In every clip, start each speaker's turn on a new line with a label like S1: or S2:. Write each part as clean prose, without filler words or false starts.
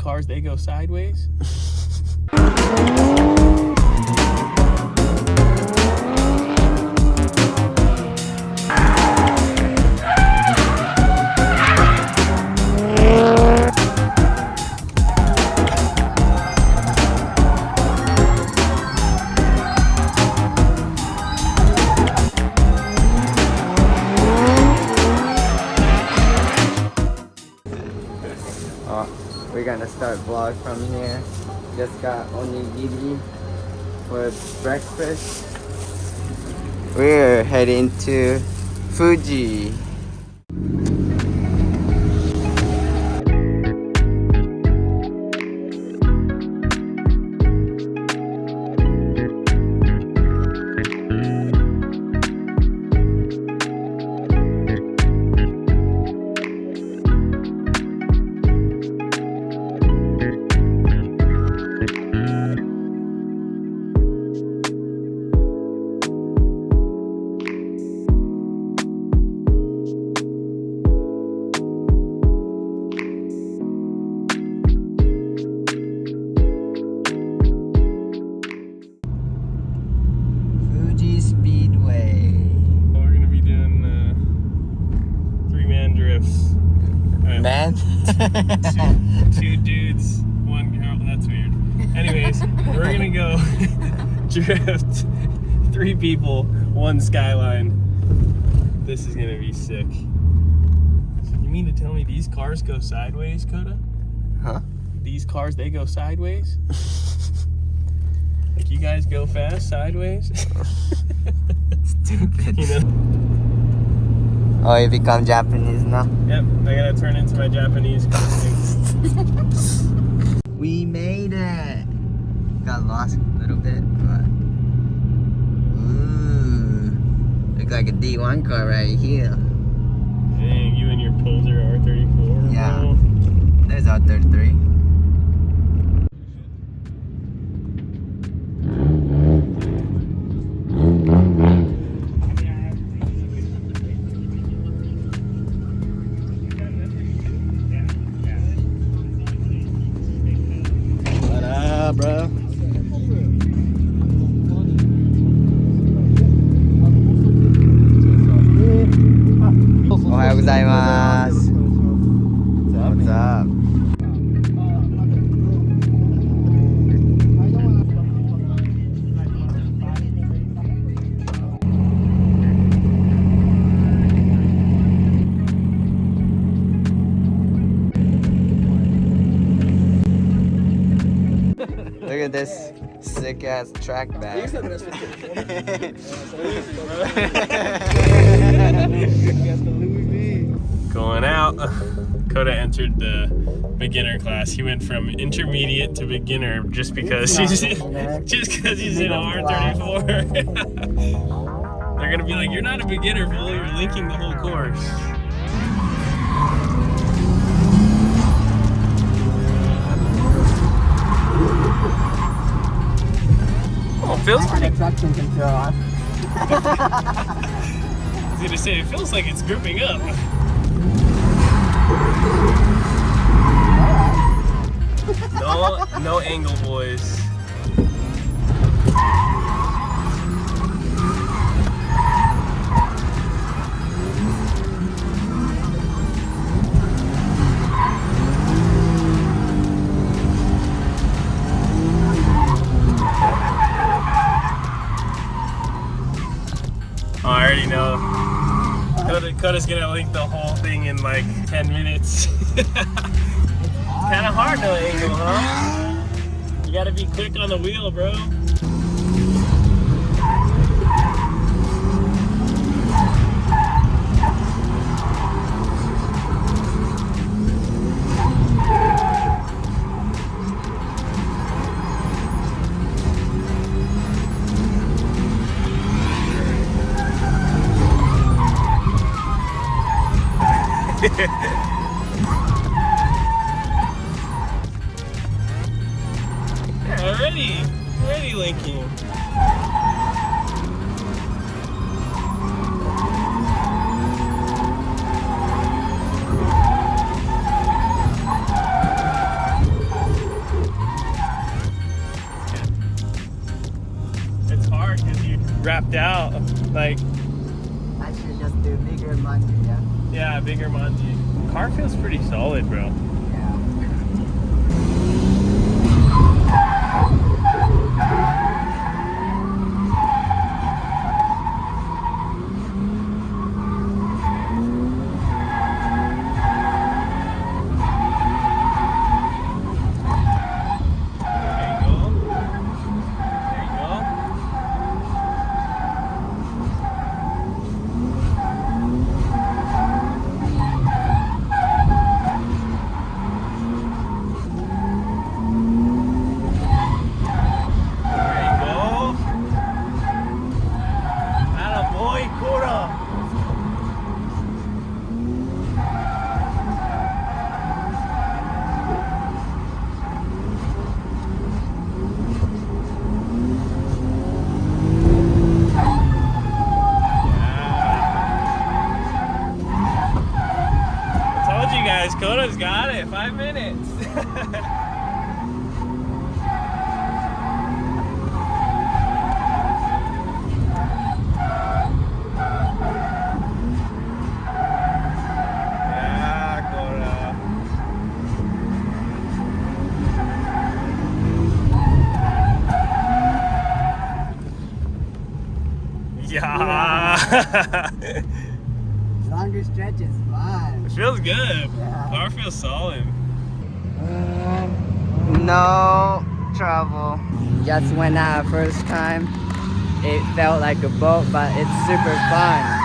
S1: cars, they go sideways.
S2: We're gonna start vlog from here. Just got onigiri for breakfast. We're heading to Fuji. FUJI Speedway.
S1: We're gonna be doing 3-man drifts.
S2: Man?
S1: two dudes, one girl. That's weird. Anyways, we're gonna go drift 3 people, 1 skyline. This is gonna be sick. So you mean to tell me these cars go sideways, Kota?
S2: Huh?
S1: These cars, they go sideways? Like you guys go fast sideways?
S2: Stupid.
S1: You know?
S2: Oh, you become Japanese now?
S1: Yep, I gotta turn into my Japanese costume.
S2: We made it! Got lost a little bit, but... Ooh. Look like a D1 car right here.
S1: Dang, you and your poser R34.
S2: Yeah.
S1: Bro.
S2: There's R33.
S1: What up, bro?
S2: Ohayou gozaimasu. What's up? Look at this sick ass track bag.
S1: Going out. Kota entered the beginner class. He went from intermediate to beginner just because he's in a R34. They're gonna be like, "You're not a beginner, fool. You're linking the whole course." Oh, it feels pretty.
S2: Traction control on.
S1: I was gonna say, it feels like it's gripping up. No angle, boys. I already know. Kota's gonna link the whole thing in like 10 minutes. Kinda hard no angle, huh? You gotta be quick on the wheel, bro. Yeah, already linking. wrapped out. Like,
S2: I should just do bigger manji, yeah?
S1: yeah, bigger manji. Car feels pretty solid, bro.
S2: Yeah.
S1: Kota's got it. 5 minutes. Yeah, Kota. Yeah.
S2: Longer stretch is fun.
S1: It feels good.
S2: Yeah.
S1: Car feels solid.
S2: No trouble. Just went out first time. It felt like a boat, but it's super fun.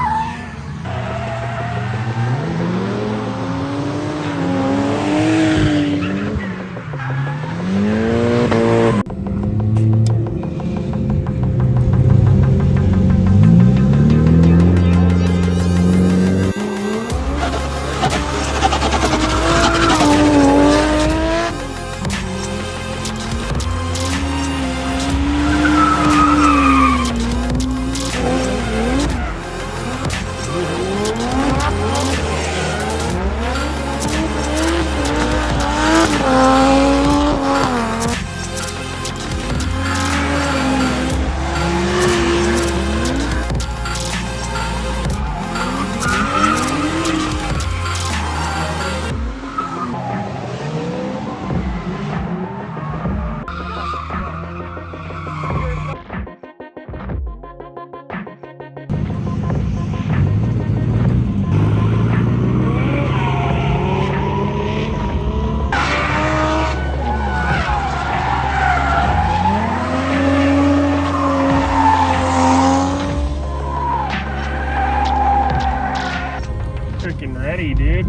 S1: Freaking ready, dude.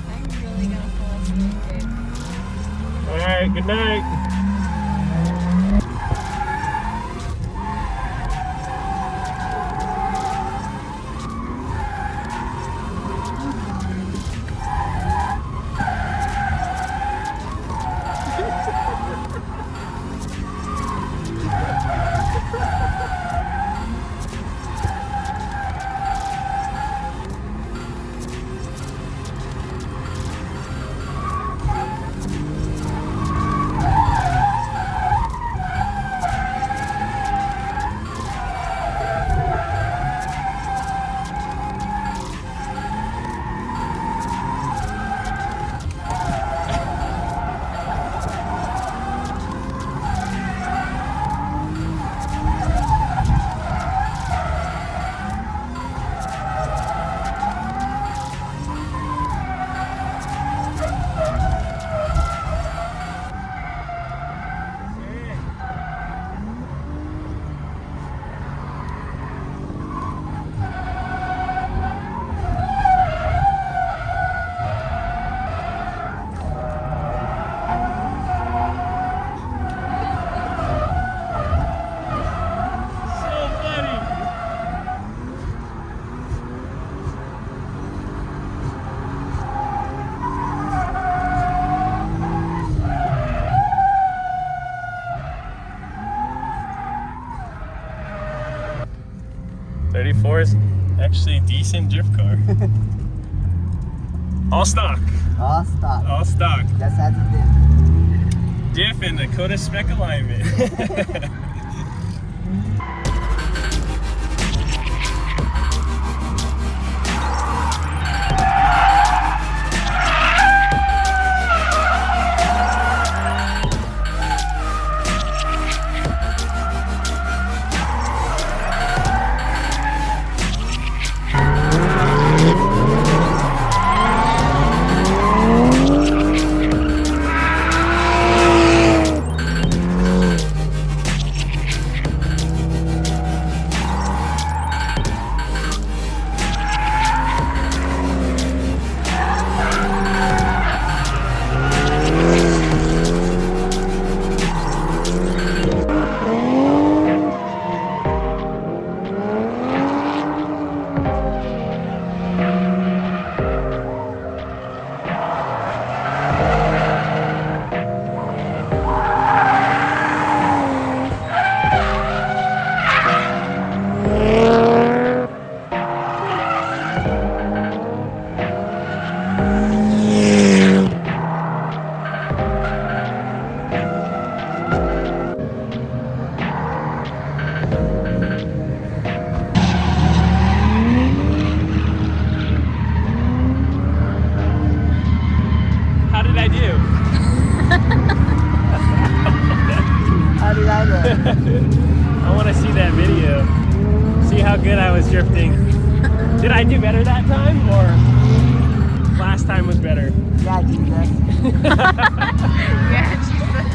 S3: I'm really gonna fall asleep, dude.
S1: Alright, good night. R34 is actually a decent drift car. All stock.
S2: All stop.
S1: All stock.
S2: Just as it is.
S1: diff in the Kota spec alignment. How did I do?
S2: How did I do?
S1: I want to see that video. See how good I was drifting. Did I do better that time, or last time was better?
S2: Yeah, Jesus.
S3: Yeah, Jesus.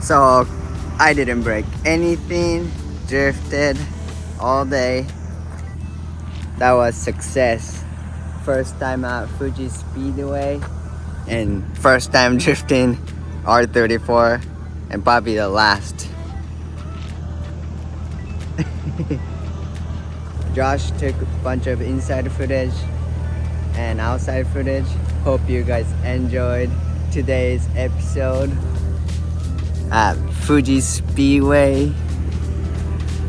S2: So I didn't break anything, drifted all day. That was success. First time at Fuji Speedway and first time drifting R34 and probably the last. Josh took a bunch of inside footage and outside footage. Hope you guys enjoyed today's episode at Fuji Speedway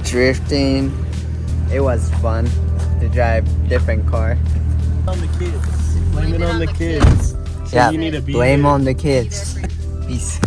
S2: drifting. It was fun to drive different car.
S1: On the kids. Blame it on the kids. So
S2: Yeah,
S1: you need to be
S2: blame
S1: there.
S2: on the kids. Peace.